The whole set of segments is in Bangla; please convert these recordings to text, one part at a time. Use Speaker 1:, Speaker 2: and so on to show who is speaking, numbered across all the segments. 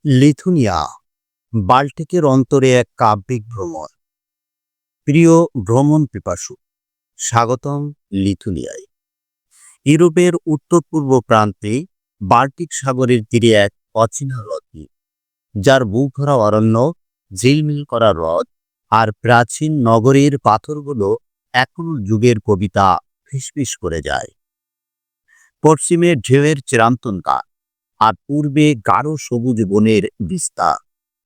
Speaker 1: লিথুনিয়া বাল্টিকের অন্তরে এক কাব্যিক ভ্রমণ। প্রিয় ভ্রমণ পিপাসু, স্বাগতম লিথুনিয়ায়। ইউরোপের উত্তর পূর্ব প্রান্তে বাল্টিক সাগরের তীরে এক অচেনা দ্বীপ, যার বুকভরা অরণ্য, ঝিলমিল করা হ্রদ আর প্রাচীন নগরীর পাথরগুলো এখনো যুগের কবিতা ফিসফিস করে যায়। পশ্চিমে ঢেউয়ের চিরান্তন গান আর পূর্বে গাঢ় সবুজ বনের বিস্তার।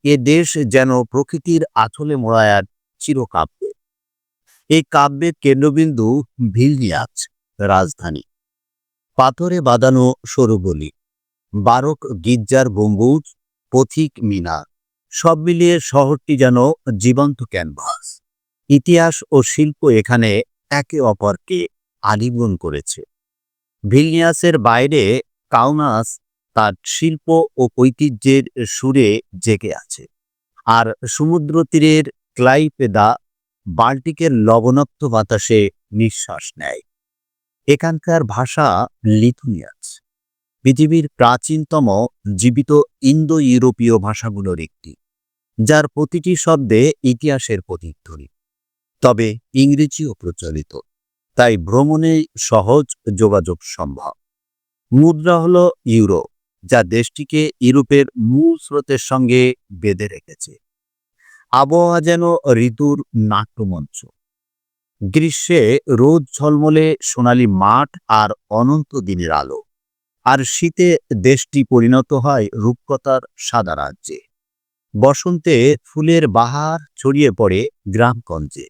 Speaker 1: এ দেশ যেন প্রকৃতির আঁচলে মোড়া এক চিরকাব্য। এই কাব্যের কেন্দ্রবিন্দু ভিলনিয়াস রাজধানী। পাথরে বাঁধানো সরু গলি, বারক গির্জার গম্বুজ, পথিক মিনার, সব মিলিয়ে শহরটি যেন জীবন্ত ক্যানভাস। ইতিহাস ও শিল্প এখানে একে অপরকে আলিঙ্গন করেছে। ভিলনিয়াসের বাইরে কাউনাস তার শিল্প ও ঐতিহ্যের সুরে জেগে আছে, আর সমুদ্র তীরের ক্লাইপেদা বাল্টিকের লবণাক্ত বাতাসে নিঃশ্বাস নেয়। এখানকার ভাষা লিথুনিয়াস, পৃথিবীর প্রাচীনতম জীবিত ইন্দো ইউরোপীয় ভাষাগুলোর একটি, যার প্রতিটি শব্দে ইতিহাসের প্রতিধ্বনি। তবে ইংরেজিও প্রচলিত, তাই ভ্রমণে সহজ যোগাযোগ সম্ভব। মুদ্রা হলো ইউরো, যা দেশটিকে ইউরোপের মূল স্রোতের সঙ্গে বেঁধে রেখেছে। আবহাওয়া যেন ঋতুর নাট্যমঞ্চ। গ্রীষ্মে রোদ ঝলমলে সোনালী মাঠ আর অনন্ত দিনের আলো, আর শীতে দেশটি পরিণত হয় রূপকথার সাদা রাজ্যে। বসন্তে ফুলের বাহার ছড়িয়ে পড়ে গ্রামগঞ্জে,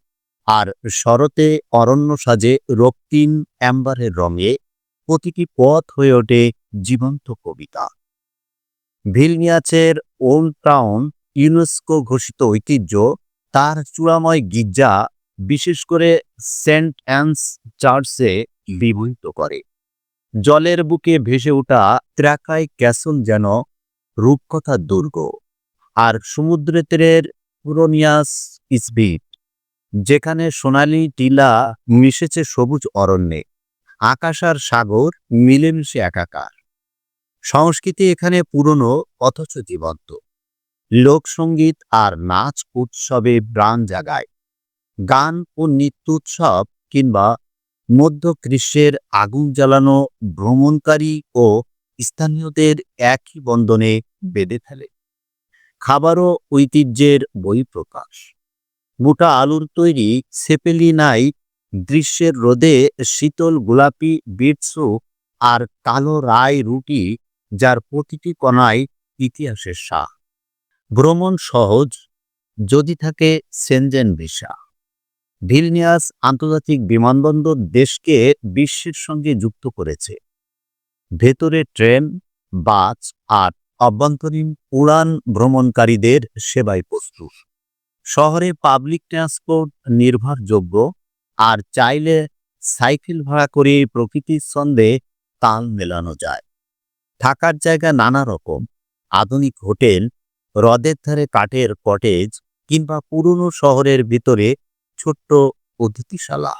Speaker 1: আর শরতে অরণ্য সাজে রক্তিম অ্যাম্বারের রঙে। প্রতিটি পথ হয়ে ওঠে জীবন্ত কবিতা। ভিলনিয়াসের ওল্ড টাউন ইউনেস্কো ঘোষিত ঐতিহ্য তার চূড়াময় গির্জা, বিশেষ করে সেন্ট অ্যান্স চার্চে বিমোহিত করে। জলের বুকে ভেসে ওঠা ত্র্যাকাই ক্যাসল যেন রূপকথার দুর্গ, আর সমুদ্র তীরের পুরোনিয়াস স্পিড, যেখানে সোনালি টিলা মিশেছে সবুজ অরণ্যে। আকাশ আর সাগর মিলেমিশে একাকার। সংস্কৃতি এখানে পুরনো অথচ জীবন্ত। লোকসঙ্গীত আর নাচ উৎসবে প্রাণ জাগায়। গান ও নৃত্যোৎসব কিংবা মধ্য গ্রীষ্মের আগুন জ্বালানো ভ্রমণকারী ও স্থানীয়দের একই বন্ধনে বেঁধে ফেলে। খাবারও ঐতিহ্যের বহিঃপ্রকাশ। মোটা আলুর তৈরি সেপেলিনাই গ্রীষ্মের রোদে শীতল গোলাপি বিট স্যুপ আর কালো রাই রুটি, যার প্রতিটি কণায় ইতিহাসের স্বাদ। ভ্রমণ সহজ যদি থাকে সেনজেন ভিসা। ভিলনিয়াস আন্তর্জাতিক বিমানবন্দর দেশকে বিশ্বের সঙ্গে যুক্ত করেছে। ভেতরে ট্রেন, বাস আর অভ্যন্তরীণ উড়ান ভ্রমণকারীদের সেবায় প্রস্তুত। শহরে পাবলিক ট্রান্সপোর্ট নির্ভরযোগ্য, আর চাইলে সাইকেল ভাড়া করে প্রকৃতির ছন্দে তাল মেলানো যায়। থাকার জায়গা নানা রকম, আধুনিক হোটেল, হ্রদের ধারে কাঠের কটেজ, কিংবা পুরনো শহরের ভিতরে ছোট্ট অতিথিশালা।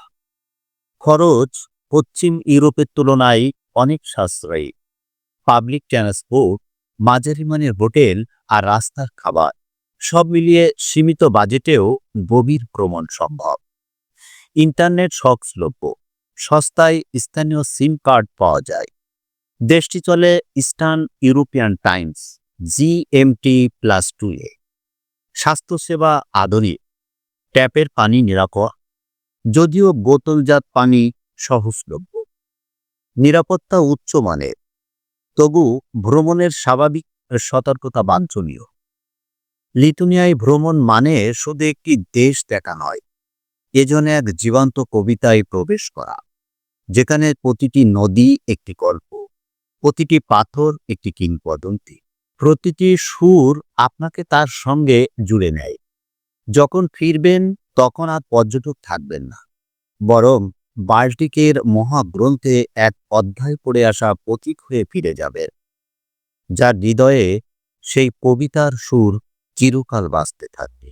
Speaker 1: খরচ পশ্চিম ইউরোপের তুলনায় অনেক সাশ্রয়ী। পাবলিক ট্রান্সপোর্ট, মাঝারি মানের হোটেল আর রাস্তার খাবার, সব মিলিয়ে সীমিত বাজেটেও গভীর ভ্রমণ সম্ভব। ইন্টারনেট সহজলভ্য, সস্তায় স্থানীয় সিম কার্ড পাওয়া যায়। দেশটি চলে ইস্টার্ন ইউরোপিয়ান টাইমস GMT+2-এ। স্বাস্থ্যসেবা আধুনিক, ট্যাপের পানি নিরাপদ, যদিও বোতলজাত পানি সহজলভ্য। নিরাপত্তা উচ্চমানের, তবু ভ্রমণের স্বাভাবিক সতর্কতা বাঞ্ছনীয়। লিথুনিয়ায় ভ্রমণ মানে শুধু একটি দেশ দেখা নয়, এজন্য এক জীবন্ত কবিতায় প্রবেশ করা, যেখানে প্রতিটি নদী একটি গল্প, প্রতিটি পাথর একটি কিংবদন্তি, প্রতিটি সুর আপনাকে তার সঙ্গে জুড়ে নেয়। যখন ফিরবেন তখন আর পর্যটক থাকবেন না, বরং বাল্টিকের মহাগ্রন্থে এক অধ্যায় পড়ে আসা পথিক হয়ে ফিরে যাবেন, যার হৃদয়ে সেই কবিতার সুর চিরকাল বাজতে থাকবে।